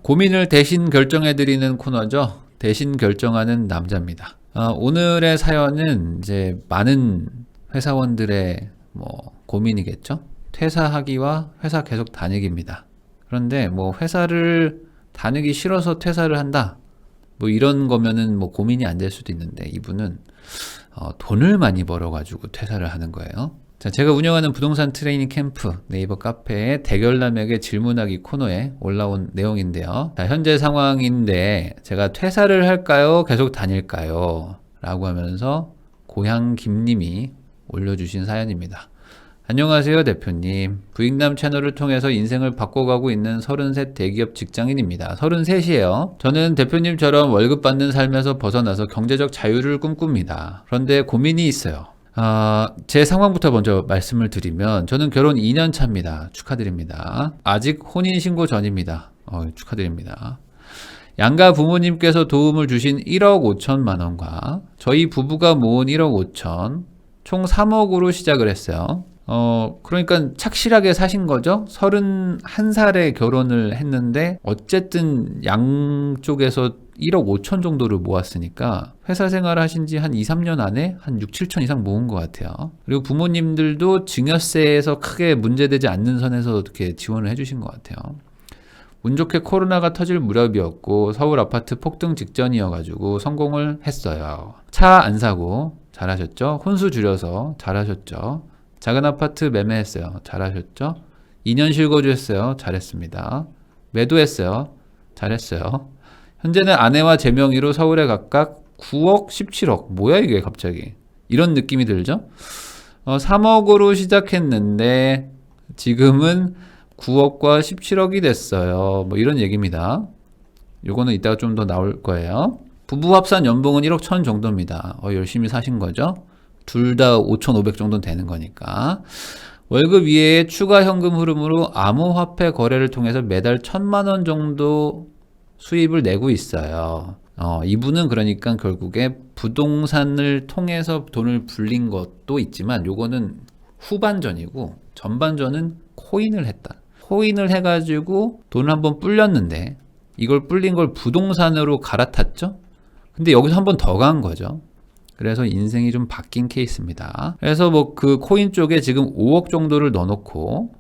고민을 대신 결정해드리는 코너죠. 대신 결정하는 남자입니다. 오늘의 사연은 이제 많은 회사원들의 고민이겠죠. 퇴사하기와 회사 계속 다니기입니다. 그런데 회사를 다니기 싫어서 퇴사를 한다. 이런 거면은 고민이 안 될 수도 있는데 이분은 돈을 많이 벌어가지고 퇴사를 하는 거예요. 자, 제가 운영하는 부동산 트레이닝 캠프 네이버 카페의 대결남에게 질문하기 코너에 올라온 내용인데요. 자, 현재 상황인데 제가 퇴사를 할까요? 계속 다닐까요? 라고 하면서 고향 김님이 올려주신 사연입니다. 안녕하세요 대표님. 부익남 채널을 통해서 인생을 바꿔가고 있는 33 대기업 직장인입니다. 33이에요. 저는 대표님처럼 월급 받는 삶에서 벗어나서 경제적 자유를 꿈꿉니다. 그런데 고민이 있어요. 제 상황부터 먼저 말씀을 드리면 저는 결혼 2년 차입니다. 축하드립니다. 아직 혼인신고 전입니다. 축하드립니다. 양가 부모님께서 도움을 주신 1억 5천만 원과 저희 부부가 모은 1억 5천 총 3억으로 시작을 했어요. 그러니까 착실하게 사신 거죠. 31살에 결혼을 했는데 어쨌든 양쪽에서 1억 5천 정도를 모았으니까 회사 생활 하신 지 한 2, 3년 안에 한 6, 7천 이상 모은 것 같아요. 그리고 부모님들도 증여세에서 크게 문제되지 않는 선에서 이렇게 지원을 해주신 것 같아요. 운 좋게 코로나가 터질 무렵이었고 서울 아파트 폭등 직전이어가지고 성공을 했어요. 차 안 사고 잘하셨죠? 혼수 줄여서 잘하셨죠? 작은 아파트 매매했어요. 잘하셨죠? 2년 실거주 했어요. 잘했습니다. 매도했어요. 잘했어요. 현재는 아내와 제 명의로 서울에 각각 9억, 17억. 뭐야 이게 갑자기. 이런 느낌이 들죠? 3억으로 시작했는데 지금은 9억과 17억이 됐어요. 이런 얘기입니다. 요거는 이따가 좀 더 나올 거예요. 부부 합산 연봉은 1억 1천 정도입니다. 열심히 사신 거죠? 둘 다 5,500 정도는 되는 거니까. 월급 이외에 추가 현금 흐름으로 암호화폐 거래를 통해서 매달 1,000만 원 정도 수입을 내고 있어요. 이분은 그러니까 결국에 부동산을 통해서 돈을 불린 것도 있지만 요거는 후반전이고 전반전은 코인을 했다. 코인을 해가지고 돈을 한번 불렸는데 이걸 불린 걸 부동산으로 갈아탔죠? 근데 여기서 한 번 더 간 거죠. 그래서 인생이 좀 바뀐 케이스입니다. 그래서 그 코인 쪽에 지금 5억 정도를 넣어놓고,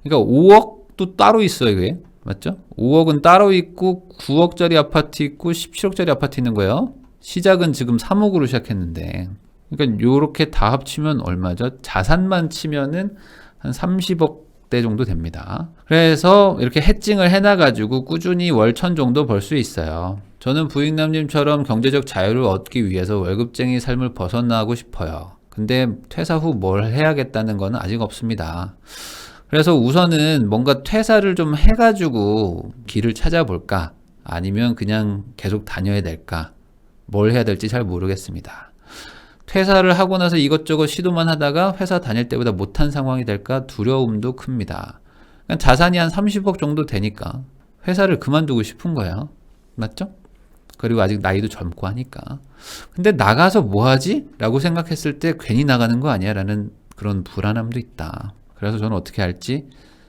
그러니까 5억도 따로 있어요, 이게. 맞죠? 5억은 따로 있고, 9억짜리 아파트 있고, 17억짜리 아파트 있는 거예요. 시작은 지금 3억으로 시작했는데, 그러니까 요렇게 다 합치면 얼마죠? 자산만 치면은 한 30억대 정도 됩니다. 그래서 이렇게 해칭을 해놔가지고 꾸준히 월 1,000 정도 벌 수 있어요. 저는 부익남님처럼 경제적 자유를 얻기 위해서 월급쟁이 삶을 벗어나고 싶어요. 근데 퇴사 후 뭘 해야겠다는 건 아직 없습니다. 그래서 우선은 뭔가 퇴사를 좀 해가지고 길을 찾아볼까? 아니면 그냥 계속 다녀야 될까? 뭘 해야 될지 잘 모르겠습니다. 퇴사를 하고 나서 이것저것 시도만 하다가 회사 다닐 때보다 못한 상황이 될까 두려움도 큽니다. 자산이 한 30억 정도 되니까 회사를 그만두고 싶은 거예요. 맞죠? 그리고 아직 나이도 젊고 하니까. 근데 나가서 뭐 하지? 라고 생각했을 때 괜히 나가는 거 아니야? 라는 그런 불안함도 있다. 그래서 저는 어떻게 할지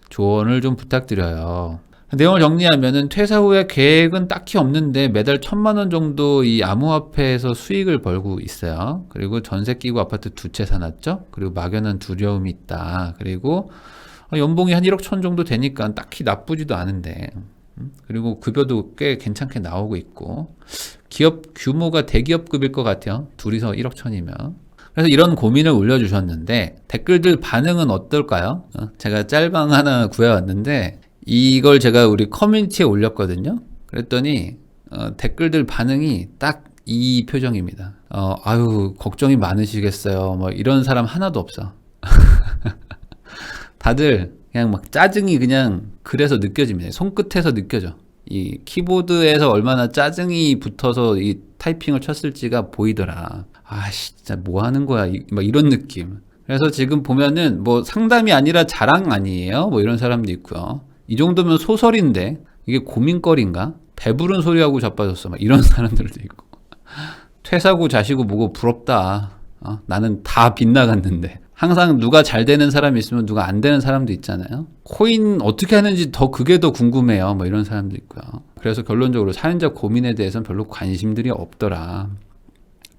조언을 좀 부탁드려요. 내용을 정리하면은 퇴사 후에 계획은 딱히 없는데 매달 1,000만 원 정도 이 암호화폐에서 수익을 벌고 있어요. 그리고 전세 끼고 아파트 2채 사놨죠. 그리고 막연한 두려움이 있다. 그리고 연봉이 한 1억 1천 정도 되니까 딱히 나쁘지도 않은데, 그리고 급여도 꽤 괜찮게 나오고 있고, 기업 규모가 대기업급일 것 같아요. 둘이서 1억 1천이면. 그래서 이런 고민을 올려주셨는데 댓글들 반응은 어떨까요? 제가 짤방 하나 구해왔는데 이걸 제가 우리 커뮤니티에 올렸거든요. 그랬더니 댓글들 반응이 딱 이 표정입니다. 아유 걱정이 많으시겠어요. 이런 사람 하나도 없어. 다들 그냥 막 짜증이 그냥 그래서 느껴집니다. 손끝에서 느껴져. 이 키보드에서 얼마나 짜증이 붙어서 이 타이핑을 쳤을지가 보이더라. 진짜 뭐 하는 거야. 막 이런 느낌. 그래서 지금 보면은 상담이 아니라 자랑 아니에요? 이런 사람도 있고요. 이 정도면 소설인데 이게 고민거리인가? 배부른 소리하고 자빠졌어. 막 이런 사람들도 있고. 퇴사고 자시고 뭐고 부럽다. 나는 다 빗나갔는데. 항상 누가 잘 되는 사람이 있으면 누가 안 되는 사람도 있잖아요. 코인 어떻게 하는지 그게 더 궁금해요. 이런 사람도 있고요. 그래서 결론적으로 사연자 고민에 대해서는 별로 관심들이 없더라.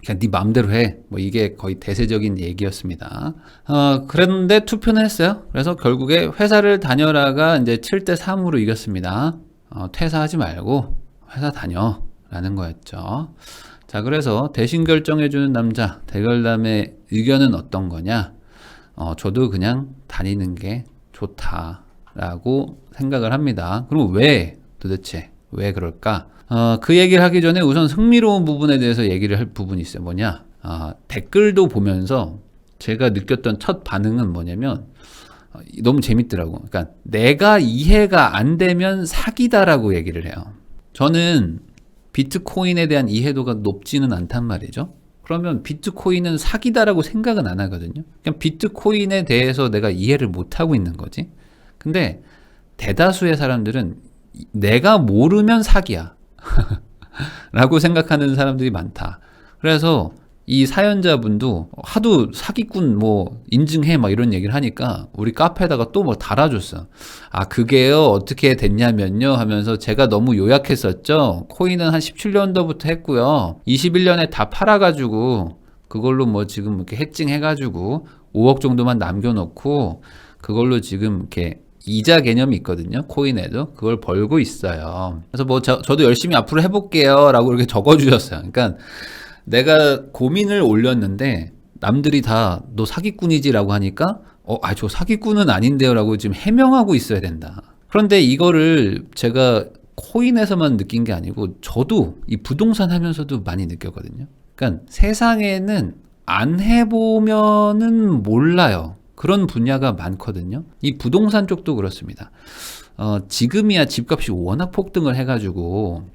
그냥 네 마음대로 해. 뭐 이게 거의 대세적인 얘기였습니다. 그랬는데 투표는 했어요. 그래서 결국에 회사를 다녀라가 이제 7대3으로 이겼습니다. 퇴사하지 말고 회사 다녀 라는 거였죠. 자, 그래서 대신 결정해주는 남자, 대결남의 의견은 어떤 거냐? 저도 그냥 다니는 게 좋다라고 생각을 합니다. 그럼 도대체 왜 그럴까? 그 얘기를 하기 전에 우선 흥미로운 부분에 대해서 얘기를 할 부분이 있어요. 뭐냐? 댓글도 보면서 제가 느꼈던 첫 반응은 뭐냐면, 너무 재밌더라고. 그러니까 내가 이해가 안 되면 사기다라고 얘기를 해요. 저는 비트코인에 대한 이해도가 높지는 않단 말이죠. 그러면 비트코인은 사기다라고 생각은 안 하거든요. 그냥 비트코인에 대해서 내가 이해를 못 하고 있는 거지. 근데 대다수의 사람들은 내가 모르면 사기야 라고 생각하는 사람들이 많다. 그래서 이 사연자분도 하도 사기꾼 뭐 인증해 막 이런 얘기를 하니까 우리 카페에다가 또 뭐 달아줬어. 그게요 어떻게 됐냐면요 하면서 제가 너무 요약했었죠. 코인은 한 17년도부터 했고요. 21년에 다 팔아가지고 그걸로 뭐 지금 이렇게 해칭 해가지고 5억 정도만 남겨놓고 그걸로 지금 이렇게 이자 개념이 있거든요. 코인에도 그걸 벌고 있어요. 그래서 뭐 저도 열심히 앞으로 해볼게요 라고 이렇게 적어주셨어요. 그러니까 내가 고민을 올렸는데 남들이 다 너 사기꾼이지라고 하니까 저 사기꾼은 아닌데요 라고 지금 해명하고 있어야 된다. 그런데 이거를 제가 코인에서만 느낀 게 아니고 저도 이 부동산 하면서도 많이 느꼈거든요. 그러니까 세상에는 안 해보면은 몰라요. 그런 분야가 많거든요. 이 부동산 쪽도 그렇습니다. 지금이야 집값이 워낙 폭등을 해가지고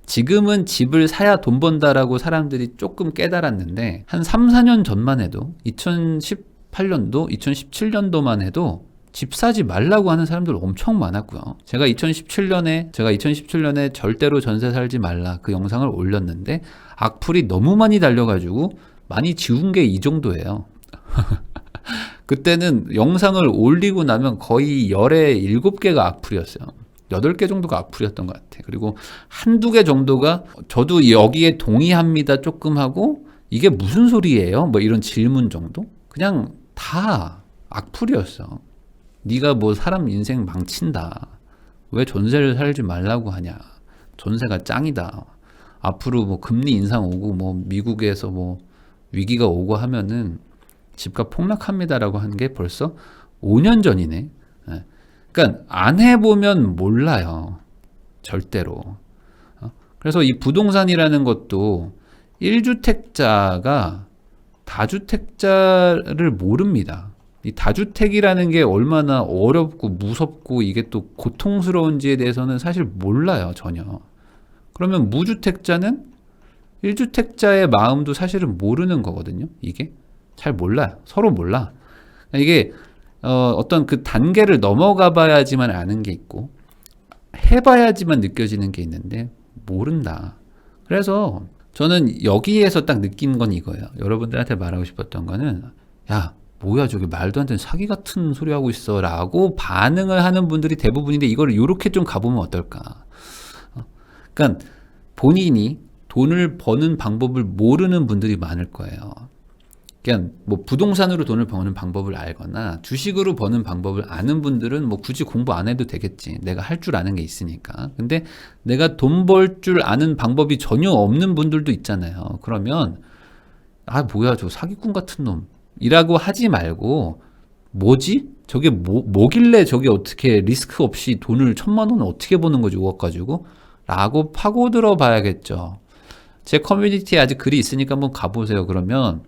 지금은 집을 사야 돈 번다라고 사람들이 조금 깨달았는데 한 3, 4년 전만 해도 2018년도, 2017년도만 해도 집 사지 말라고 하는 사람들 엄청 많았고요. 제가 2017년에 절대로 전세 살지 말라 그 영상을 올렸는데 악플이 너무 많이 달려가지고 많이 지운 게 이 정도예요. 그때는 영상을 올리고 나면 거의 열에 7개가 악플이었어요. 8개 정도가 악플이었던 것 같아요. 그리고 한두 개 정도가 저도 여기에 동의합니다 조금 하고 이게 무슨 소리예요? 뭐 이런 질문 정도? 그냥 다 악플이었어. 네가 뭐 사람 인생 망친다. 왜 전세를 살지 말라고 하냐. 전세가 짱이다. 앞으로 뭐 금리 인상 오고 뭐 미국에서 뭐 위기가 오고 하면은 집값 폭락합니다라고 하는 게 벌써 5년 전이네. 그러니까 안 해보면 몰라요. 절대로. 그래서 이 부동산이라는 것도 1주택자가 다주택자를 모릅니다. 이 다주택이라는 게 얼마나 어렵고 무섭고 이게 또 고통스러운지에 대해서는 사실 몰라요. 전혀. 그러면 무주택자는 1주택자의 마음도 사실은 모르는 거거든요. 이게 잘 몰라요. 서로 몰라. 이게 어떤 그 단계를 넘어가 봐야지만 아는 게 있고 해봐야지만 느껴지는 게 있는데 모른다. 그래서 저는 여기에서 딱 느낀 건 이거예요. 여러분들한테 말하고 싶었던 거는 야 뭐야 저게 말도 안 되는 사기 같은 소리 하고 있어 라고 반응을 하는 분들이 대부분인데 이걸 이렇게 좀 가보면 어떨까. 그러니까 본인이 돈을 버는 방법을 모르는 분들이 많을 거예요. 그냥 뭐 부동산으로 돈을 버는 방법을 알거나 주식으로 버는 방법을 아는 분들은 뭐 굳이 공부 안 해도 되겠지. 내가 할 줄 아는 게 있으니까. 근데 내가 돈 벌 줄 아는 방법이 전혀 없는 분들도 있잖아요. 그러면 뭐야 저 사기꾼 같은 놈이라고 하지 말고 뭐지? 저게 뭐길래 저게 어떻게 리스크 없이 돈을 1,000만 원을 어떻게 버는 거지 5억 가지고? 라고 파고들어 봐야겠죠. 제 커뮤니티에 아직 글이 있으니까 한번 가보세요. 그러면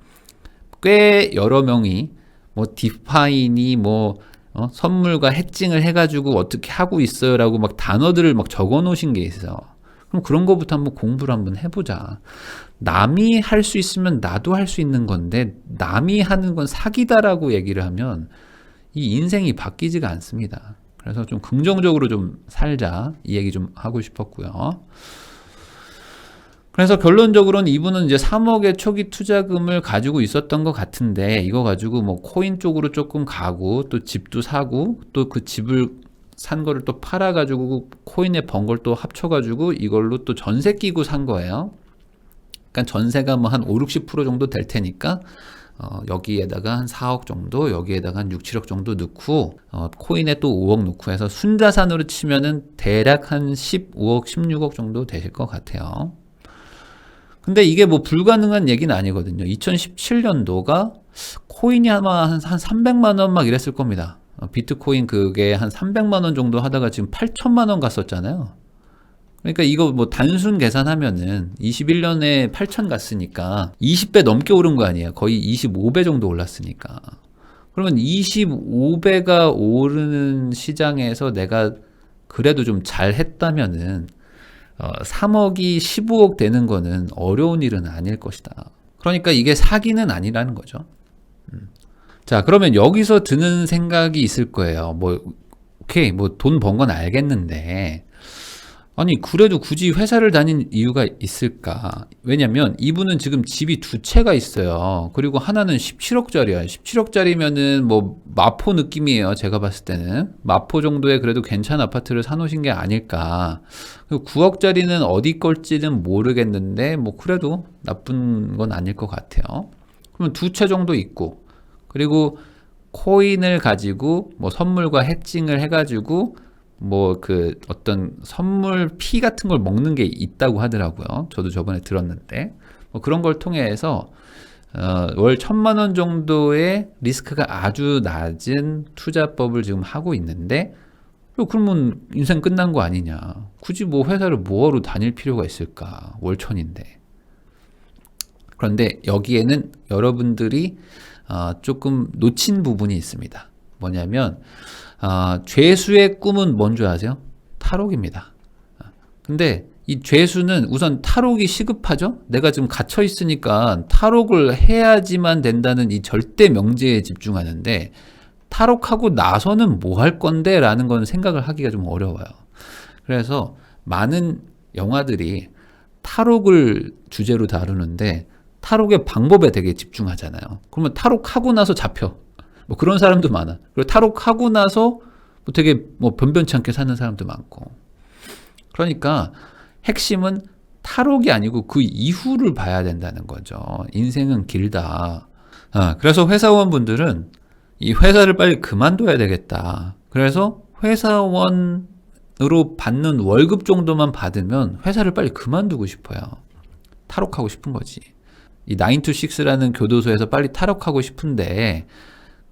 꽤 여러 명이 뭐 디파이니 뭐 선물과 해칭을 해가지고 어떻게 하고 있어요라고 막 단어들을 막 적어 놓으신 게 있어요. 그럼 그런 거부터 한번 공부를 한번 해보자. 남이 할 수 있으면 나도 할 수 있는 건데 남이 하는 건 사기다라고 얘기를 하면 이 인생이 바뀌지가 않습니다. 그래서 좀 긍정적으로 좀 살자 이 얘기 좀 하고 싶었고요. 그래서 결론적으로는 이분은 이제 3억의 초기 투자금을 가지고 있었던 것 같은데 이거 가지고 뭐 코인 쪽으로 조금 가고 또 집도 사고 또 그 집을 산 거를 또 팔아가지고 코인에 번 걸 또 합쳐가지고 이걸로 또 전세 끼고 산 거예요. 그러니까 전세가 뭐 한 5, 60% 정도 될 테니까 여기에다가 한 4억 정도, 여기에다가 한 6, 7억 정도 넣고 코인에 또 5억 넣고 해서 순자산으로 치면은 대략 한 15억, 16억 정도 되실 것 같아요. 근데 이게 뭐 불가능한 얘기는 아니거든요. 2017년도가 코인이 아마 한 300만 원 막 이랬을 겁니다. 비트코인 그게 한 300만 원 정도 하다가 지금 8천만 원 갔었잖아요. 그러니까 이거 뭐 단순 계산하면은 21년에 8천 갔으니까 20배 넘게 오른 거 아니에요. 거의 25배 정도 올랐으니까. 그러면 25배가 오르는 시장에서 내가 그래도 좀 잘했다면은 3억이 15억 되는 거는 어려운 일은 아닐 것이다. 그러니까 이게 사기는 아니라는 거죠. 자, 그러면 여기서 드는 생각이 있을 거예요. 뭐, 오케이, 뭐 돈 번 건 알겠는데, 아니, 그래도 굳이 회사를 다닌 이유가 있을까? 왜냐면 이분은 지금 집이 두 채가 있어요. 그리고 하나는 17억짜리야. 17억짜리면은 뭐 마포 느낌이에요. 제가 봤을 때는. 마포 정도의 그래도 괜찮은 아파트를 사놓으신 게 아닐까. 9억짜리는 어디 걸지는 모르겠는데, 뭐 그래도 나쁜 건 아닐 것 같아요. 그러면 두 채 정도 있고, 그리고 코인을 가지고 뭐 선물과 해칭을 해가지고 뭐 그 어떤 선물 피 같은 걸 먹는 게 있다고 하더라고요. 저도 저번에 들었는데 뭐 그런 걸 통해서 월 1,000만 원 정도의 리스크가 아주 낮은 투자법을 지금 하고 있는데 그러면 인생 끝난 거 아니냐. 굳이 뭐 회사를 뭐하러 다닐 필요가 있을까. 월 1,000인데. 그런데 여기에는 여러분들이 조금 놓친 부분이 있습니다. 뭐냐면 죄수의 꿈은 뭔 줄 아세요? 탈옥입니다. 근데 이 죄수는 우선 탈옥이 시급하죠? 내가 지금 갇혀 있으니까 탈옥을 해야지만 된다는 이 절대 명제에 집중하는데 탈옥하고 나서는 뭐 할 건데? 라는 건 생각을 하기가 좀 어려워요. 그래서 많은 영화들이 탈옥을 주제로 다루는데 탈옥의 방법에 되게 집중하잖아요. 그러면 탈옥하고 나서 잡혀. 뭐 그런 사람도 많아. 그리고 탈옥하고 나서 뭐 되게 뭐 변변치 않게 사는 사람도 많고. 그러니까 핵심은 탈옥이 아니고 그 이후를 봐야 된다는 거죠. 인생은 길다. 그래서 회사원분들은 이 회사를 빨리 그만둬야 되겠다. 그래서 회사원으로 받는 월급 정도만 받으면 회사를 빨리 그만두고 싶어요. 탈옥하고 싶은 거지. 이 9to6라는 교도소에서 빨리 탈옥하고 싶은데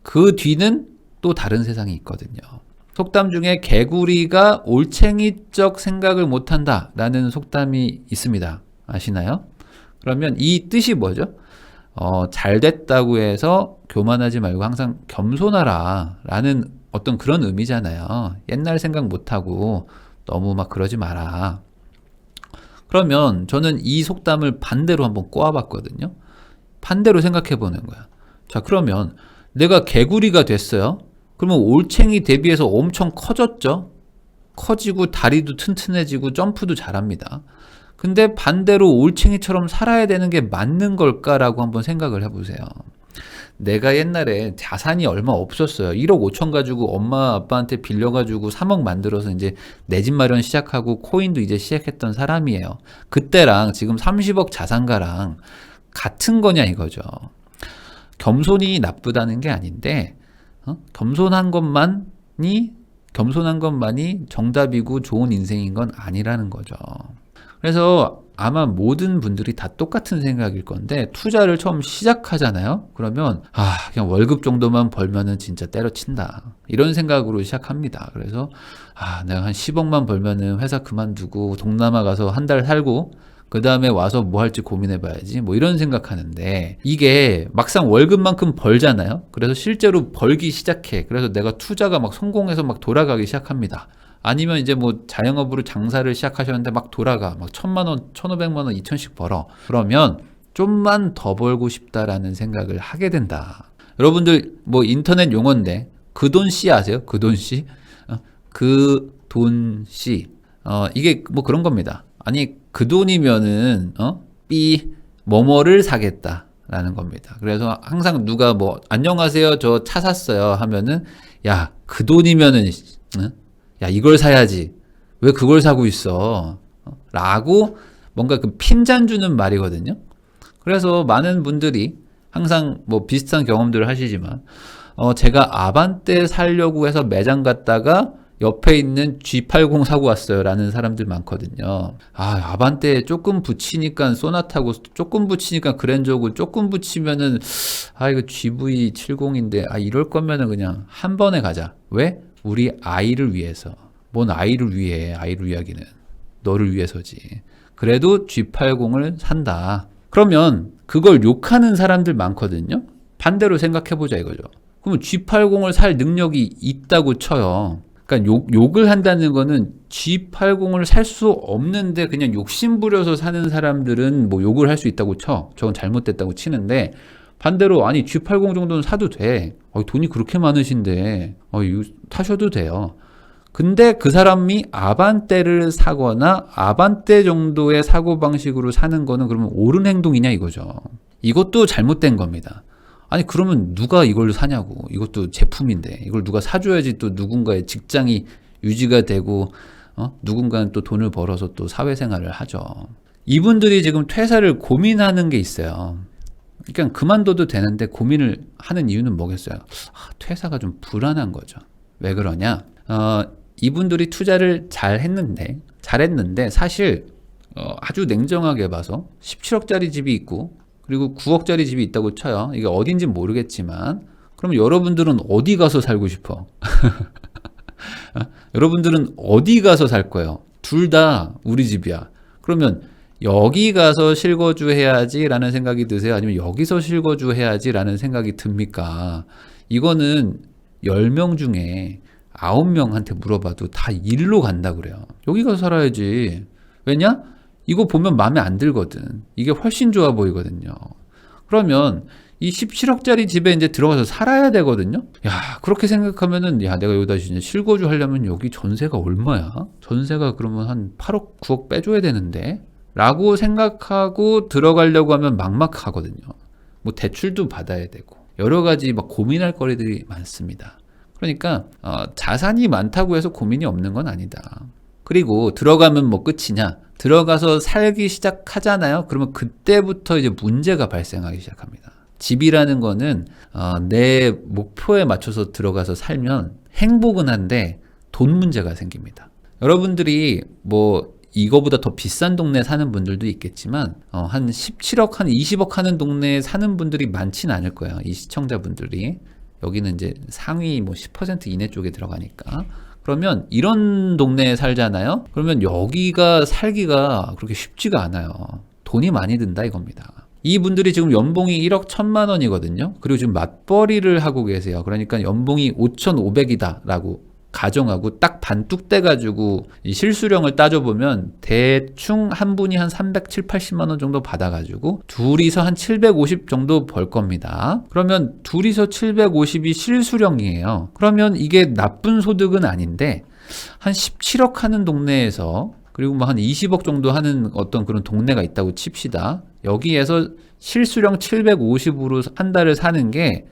그 뒤는 또 다른 세상이 있거든요. 속담 중에 개구리가 올챙이적 생각을 못한다 라는 속담이 있습니다. 아시나요? 그러면 이 뜻이 뭐죠? 잘 됐다고 해서 교만하지 말고 항상 겸손하라 라는 어떤 그런 의미잖아요. 옛날 생각 못하고 너무 막 그러지 마라. 그러면 저는 이 속담을 반대로 한번 꼬아봤거든요. 반대로 생각해 보는 거야. 자, 그러면 내가 개구리가 됐어요. 그러면 올챙이 대비해서 엄청 커졌죠. 커지고 다리도 튼튼해지고 점프도 잘합니다. 근데 반대로 올챙이처럼 살아야 되는 게 맞는 걸까라고 한번 생각을 해보세요. 내가 옛날에 자산이 얼마 없었어요. 1억 5천 가지고 엄마 아빠한테 빌려가지고 3억 만들어서 이제 내 집 마련 시작하고 코인도 이제 시작했던 사람이에요. 그때랑 지금 30억 자산가랑 같은 거냐 이거죠. 겸손이 나쁘다는 게 아닌데 겸손한 것만이 정답이고 좋은 인생인 건 아니라는 거죠. 그래서 아마 모든 분들이 다 똑같은 생각일 건데 투자를 처음 시작하잖아요. 그러면 그냥 월급 정도만 벌면은 진짜 때려친다. 이런 생각으로 시작합니다. 그래서 내가 한 10억만 벌면은 회사 그만두고 동남아 가서 한 달 살고 그 다음에 와서 뭐 할지 고민해봐야지. 뭐 이런 생각하는데 이게 막상 월급만큼 벌잖아요. 그래서 실제로 벌기 시작해. 그래서 내가 투자가 막 성공해서 막 돌아가기 시작합니다. 아니면 이제 뭐 자영업으로 장사를 시작하셨는데 막 돌아가. 막 1,000만 원, 1,500만 원, 2,000씩 벌어. 그러면 좀만 더 벌고 싶다라는 생각을 하게 된다. 여러분들 뭐 인터넷 용어인데 그 돈 씨 아세요? 그 돈 씨? 그 돈 씨. 이게 뭐 그런 겁니다. 아니 그 돈이면은 뭐뭐를 사겠다라는 겁니다. 그래서 항상 누가 뭐 안녕하세요 저 차 샀어요 하면은 야 그 돈이면은 야, 이걸 사야지. 왜 그걸 사고 있어? 라고 뭔가 그 핀잔 주는 말이거든요. 그래서 많은 분들이 항상 뭐 비슷한 경험들을 하시지만, 제가 아반떼 사려고 해서 매장 갔다가 옆에 있는 G80 사고 왔어요 라는 사람들 많거든요. 아반떼 조금 붙이니까 소나타고, 조금 붙이니까 그랜저고, 조금 붙이면은 이거 GV70인데 이럴 거면은 그냥 한 번에 가자. 왜? 우리 아이를 위해서. 뭔 아이를 위해? 아이를 위하기는 너를 위해서지. 그래도 G80을 산다. 그러면 그걸 욕하는 사람들 많거든요. 반대로 생각해보자 이거죠. 그러면 G80을 살 능력이 있다고 쳐요. 그러니까 욕을 한다는 거는 G80을 살 수 없는데 그냥 욕심 부려서 사는 사람들은 뭐 욕을 할 수 있다고 쳐. 저건 잘못됐다고 치는데, 반대로 아니 G80 정도는 사도 돼. 돈이 그렇게 많으신데 이거 타셔도 돼요. 근데 그 사람이 아반떼를 사거나 아반떼 정도의 사고방식으로 사는 거는 그러면 옳은 행동이냐 이거죠. 이것도 잘못된 겁니다. 아니 그러면 누가 이걸 사냐고. 이것도 제품인데 이걸 누가 사줘야지 또 누군가의 직장이 유지가 되고 누군가는 또 돈을 벌어서 또 사회생활을 하죠. 이분들이 지금 퇴사를 고민하는 게 있어요. 그냥 그만둬도 되는데 고민을 하는 이유는 뭐겠어요? 퇴사가 좀 불안한 거죠. 왜 그러냐? 이분들이 투자를 잘했는데 사실 아주 냉정하게 봐서 17억짜리 집이 있고 그리고 9억짜리 집이 있다고 쳐요. 이게 어딘지 모르겠지만, 그럼 여러분들은 어디 가서 살고 싶어? 여러분들은 어디 가서 살 거예요? 둘 다 우리 집이야. 그러면 여기 가서 실거주 해야지 라는 생각이 드세요? 아니면 여기서 실거주 해야지 라는 생각이 듭니까? 이거는 10명 중에 9명한테 물어봐도 다 일로 간다 그래요. 여기 가서 살아야지. 왜냐? 이거 보면 마음에 안 들거든. 이게 훨씬 좋아 보이거든요. 그러면 이 17억짜리 집에 이제 들어가서 살아야 되거든요. 야, 그렇게 생각하면은 내가 여기다 이제 실거주 하려면 여기 전세가 얼마야? 전세가 그러면 한 8억, 9억 빼줘야 되는데? 라고 생각하고 들어가려고 하면 막막하거든요. 뭐 대출도 받아야 되고 여러 가지 막 고민할 거리들이 많습니다. 그러니까 자산이 많다고 해서 고민이 없는 건 아니다. 그리고 들어가면 뭐 끝이냐? 들어가서 살기 시작하잖아요. 그러면 그때부터 이제 문제가 발생하기 시작합니다. 집이라는 거는 내 목표에 맞춰서 들어가서 살면 행복은 한데 돈 문제가 생깁니다. 여러분들이 뭐 이거보다 더 비싼 동네에 사는 분들도 있겠지만 한 17억, 한 20억 하는 동네에 사는 분들이 많지는 않을 거예요. 이 시청자분들이. 여기는 이제 상위 뭐 10% 이내 쪽에 들어가니까. 그러면 이런 동네에 살잖아요. 그러면 여기가 살기가 그렇게 쉽지가 않아요. 돈이 많이 든다 이겁니다. 이분들이 지금 연봉이 1억 1천만 원이거든요. 그리고 지금 맞벌이를 하고 계세요. 그러니까 연봉이 5,500이다 라고 가정하고 딱 반뚝 떼가지고 이 실수령을 따져보면 대충 한 분이 한 370, 80만 원 정도 받아가지고 둘이서 한 750 정도 벌 겁니다. 그러면 둘이서 750이 실수령이에요. 그러면 이게 나쁜 소득은 아닌데 한 17억 하는 동네에서 그리고 뭐 한 20억 정도 하는 어떤 그런 동네가 있다고 칩시다. 여기에서 실수령 750으로 한 달을 사는 게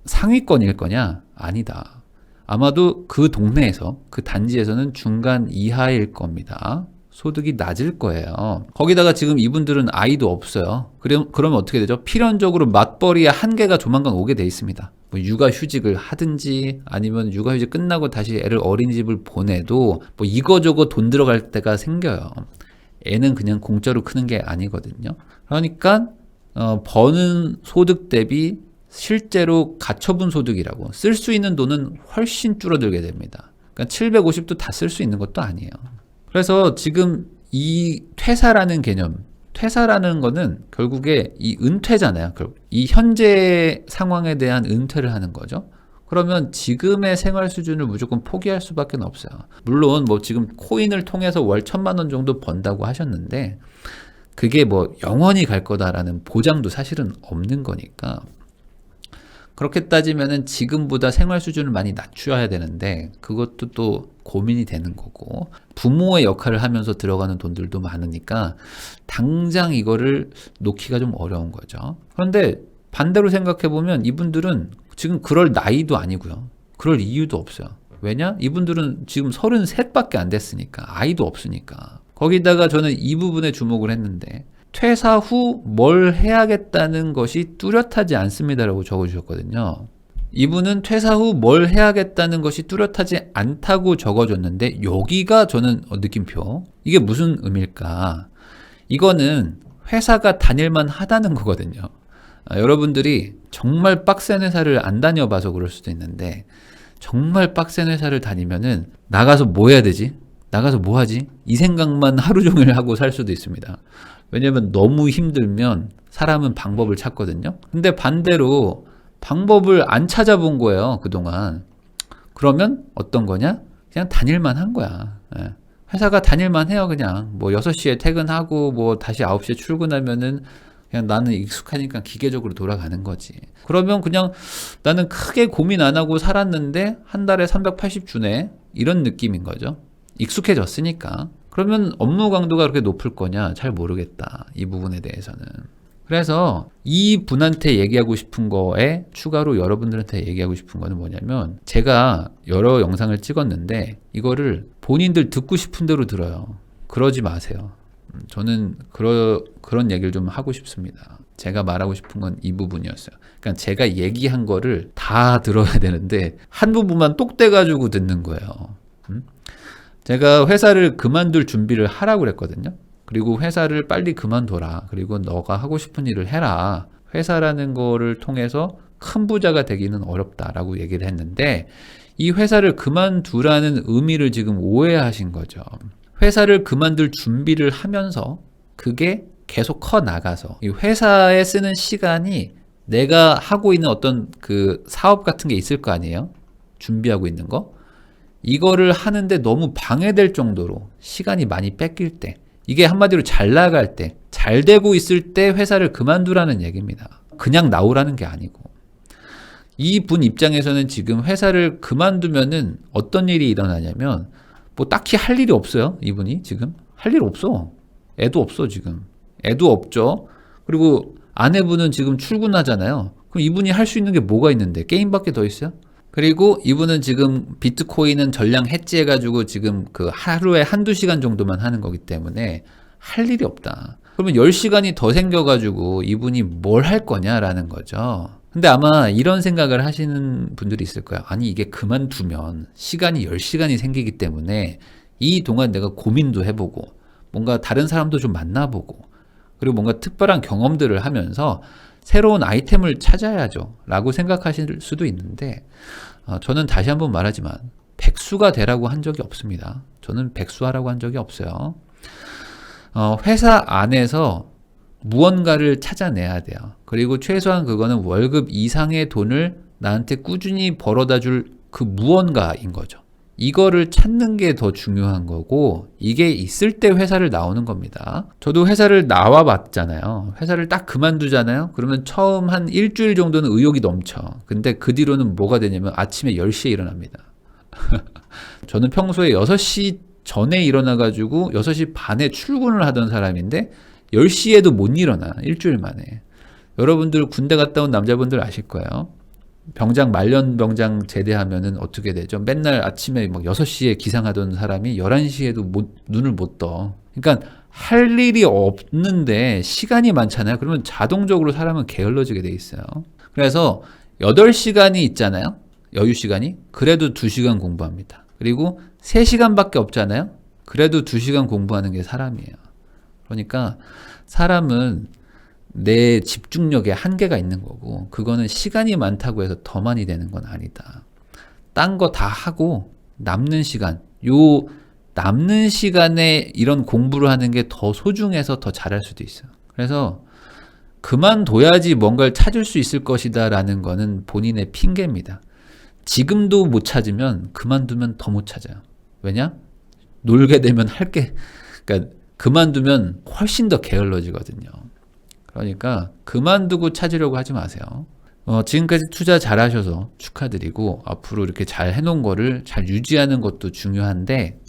상위권일 거냐? 아니다. 아마도 그 동네에서, 그 단지에서는 중간 이하일 겁니다. 소득이 낮을 거예요. 거기다가 지금 이분들은 아이도 없어요. 그러면 어떻게 되죠? 필연적으로 맞벌이의 한계가 조만간 오게 돼 있습니다. 뭐 육아휴직을 하든지 아니면 육아휴직 끝나고 다시 애를 어린이집을 보내도 뭐 이거저거 돈 들어갈 때가 생겨요. 애는 그냥 공짜로 크는 게 아니거든요. 그러니까 버는 소득 대비 실제로 가처분 소득이라고 쓸 수 있는 돈은 훨씬 줄어들게 됩니다. 그러니까 750도 다 쓸 수 있는 것도 아니에요. 그래서 지금 이 퇴사라는 개념, 퇴사라는 거는 결국에 이 은퇴잖아요. 이 현재 상황에 대한 은퇴를 하는 거죠. 그러면 지금의 생활 수준을 무조건 포기할 수밖에 없어요. 물론 뭐 지금 코인을 통해서 월 1,000만 원 정도 번다고 하셨는데 그게 뭐 영원히 갈 거다라는 보장도 사실은 없는 거니까 그렇게 따지면은 지금보다 생활 수준을 많이 낮춰야 되는데 그것도 또 고민이 되는 거고 부모의 역할을 하면서 들어가는 돈들도 많으니까 당장 이거를 놓기가 좀 어려운 거죠. 그런데 반대로 생각해 보면 이분들은 지금 그럴 나이도 아니고요. 그럴 이유도 없어요. 왜냐? 이분들은 지금 33밖에 안 됐으니까. 아이도 없으니까. 거기다가 저는 이 부분에 주목을 했는데 퇴사 후 뭘 해야겠다는 것이 뚜렷하지 않습니다라고 적어주셨거든요. 이분은 퇴사 후 뭘 해야겠다는 것이 뚜렷하지 않다고 적어줬는데 여기가 저는 느낌표. 이게 무슨 의미일까? 이거는 회사가 다닐만 하다는 거거든요. 여러분들이 정말 빡센 회사를 안 다녀봐서 그럴 수도 있는데 정말 빡센 회사를 다니면은 나가서 뭐 해야 되지? 나가서 뭐 하지? 이 생각만 하루 종일 하고 살 수도 있습니다. 왜냐면 너무 힘들면 사람은 방법을 찾거든요. 근데 반대로 방법을 안 찾아본 거예요, 그동안. 그러면 어떤 거냐? 그냥 다닐만 한 거야. 예. 회사가 다닐만 해요, 그냥. 뭐 6시에 퇴근하고 뭐 다시 9시에 출근하면은 그냥 나는 익숙하니까 기계적으로 돌아가는 거지. 그러면 그냥 나는 크게 고민 안 하고 살았는데 한 달에 380 주네. 이런 느낌인 거죠. 익숙해졌으니까. 그러면 업무 강도가 그렇게 높을 거냐? 잘 모르겠다. 이 부분에 대해서는. 그래서 이 분한테 얘기하고 싶은 거에 추가로 여러분들한테 얘기하고 싶은 거는 뭐냐면 제가 여러 영상을 찍었는데 이거를 본인들 듣고 싶은 대로 들어요. 그러지 마세요. 저는 그런 얘기를 좀 하고 싶습니다. 제가 말하고 싶은 건 이 부분이었어요. 그러니까 제가 얘기한 거를 다 들어야 되는데 한 부분만 똑 떼가지고 듣는 거예요. 제가 회사를 그만둘 준비를 하라고 그랬거든요. 그리고 회사를 빨리 그만둬라. 그리고 너가 하고 싶은 일을 해라. 회사라는 거를 통해서 큰 부자가 되기는 어렵다라고 얘기를 했는데 이 회사를 그만두라는 의미를 지금 오해하신 거죠. 회사를 그만둘 준비를 하면서 그게 계속 커 나가서 이 회사에 쓰는 시간이 내가 하고 있는 어떤 그 사업 같은 게 있을 거 아니에요? 준비하고 있는 거? 이거를 하는데 너무 방해될 정도로 시간이 많이 뺏길 때 이게 한마디로 잘 나갈 때, 잘 되고 있을 때 회사를 그만두라는 얘기입니다. 그냥 나오라는 게 아니고. 이 분 입장에서는 지금 회사를 그만두면은 어떤 일이 일어나냐면 뭐 딱히 할 일이 없어요. 이분이 지금. 할 일 없어. 애도 없어 지금. 애도 없죠. 그리고 아내분은 지금 출근하잖아요. 그럼 이분이 할 수 있는 게 뭐가 있는데 게임밖에 더 있어요? 그리고 이분은 지금 비트코인은 전량 해지해가지고 지금 그 하루에 한두 시간 정도만 하는 거기 때문에 할 일이 없다. 그러면 10시간이 더 생겨가지고 이분이 뭘 할 거냐라는 거죠. 근데 아마 이런 생각을 하시는 분들이 있을 거예요. 아니 이게 그만두면 시간이 10시간이 생기기 때문에 이 동안 내가 고민도 해보고 뭔가 다른 사람도 좀 만나보고 그리고 뭔가 특별한 경험들을 하면서 새로운 아이템을 찾아야죠 라고 생각하실 수도 있는데 저는 다시 한번 말하지만 백수가 되라고 한 적이 없습니다. 저는 백수하라고 한 적이 없어요. 회사 안에서 무언가를 찾아내야 돼요. 그리고 최소한 그거는 월급 이상의 돈을 나한테 꾸준히 벌어다 줄 그 무언가인 거죠. 이거를 찾는 게 더 중요한 거고 이게 있을 때 회사를 나오는 겁니다. 저도 회사를 나와 봤잖아요. 회사를 딱 그만두잖아요. 그러면 처음 한 일주일 정도는 의욕이 넘쳐. 근데 그 뒤로는 뭐가 되냐면 아침에 10시에 일어납니다. 저는 평소에 6시 전에 일어나가지고 6시 반에 출근을 하던 사람인데 10시에도 못 일어나. 일주일 만에. 여러분들 군대 갔다 온 남자분들 아실 거예요. 병장 말년 병장 제대하면은 어떻게 되죠? 맨날 아침에 막 6시에 기상하던 사람이 11시에도 눈을 못 떠. 그러니까 할 일이 없는데 시간이 많잖아요. 그러면 자동적으로 사람은 게을러지게 돼 있어요. 그래서 8시간이 있잖아요. 여유 시간이. 그래도 2시간 공부합니다. 그리고 3시간밖에 없잖아요. 그래도 2시간 공부하는 게 사람이에요. 그러니까 사람은 내 집중력에 한계가 있는 거고 그거는 시간이 많다고 해서 더 많이 되는 건 아니다. 딴 거 다 하고 남는 시간 남는 시간에 이런 공부를 하는 게 더 소중해서 더 잘할 수도 있어요. 그래서 그만둬야지 뭔가를 찾을 수 있을 것이다 라는 거는 본인의 핑계입니다. 지금도 못 찾으면 그만두면 더 못 찾아요. 왜냐? 놀게 되면 그러니까 그만두면 훨씬 더 게을러지거든요. 그러니까 그만두고 찾으려고 하지 마세요. 지금까지 투자 잘 하셔서 축하드리고 앞으로 이렇게 잘 해놓은 거를 잘 유지하는 것도 중요한데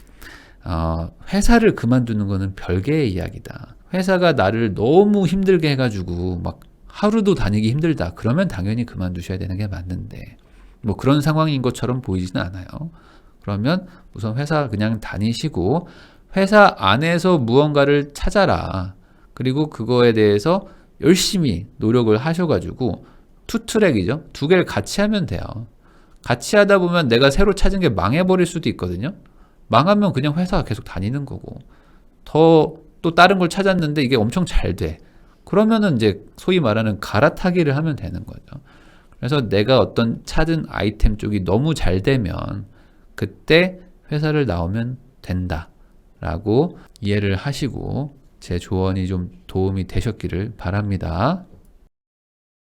회사를 그만두는 거는 별개의 이야기다. 회사가 나를 너무 힘들게 해가지고 막 하루도 다니기 힘들다. 그러면 당연히 그만두셔야 되는 게 맞는데 뭐 그런 상황인 것처럼 보이지는 않아요. 그러면 우선 회사 그냥 다니시고 회사 안에서 무언가를 찾아라. 그리고 그거에 대해서 열심히 노력을 하셔가지고 투트랙이죠. 두 개를 같이 하면 돼요. 같이 하다 보면 내가 새로 찾은 게 망해버릴 수도 있거든요. 망하면 그냥 회사 계속 다니는 거고 또 다른 걸 찾았는데 이게 엄청 잘 돼. 그러면은 이제 소위 말하는 갈아타기를 하면 되는 거죠. 그래서 내가 어떤 찾은 아이템 쪽이 너무 잘 되면 그때 회사를 나오면 된다 라고 이해를 하시고 제 조언이 좀 도움이 되셨기를 바랍니다.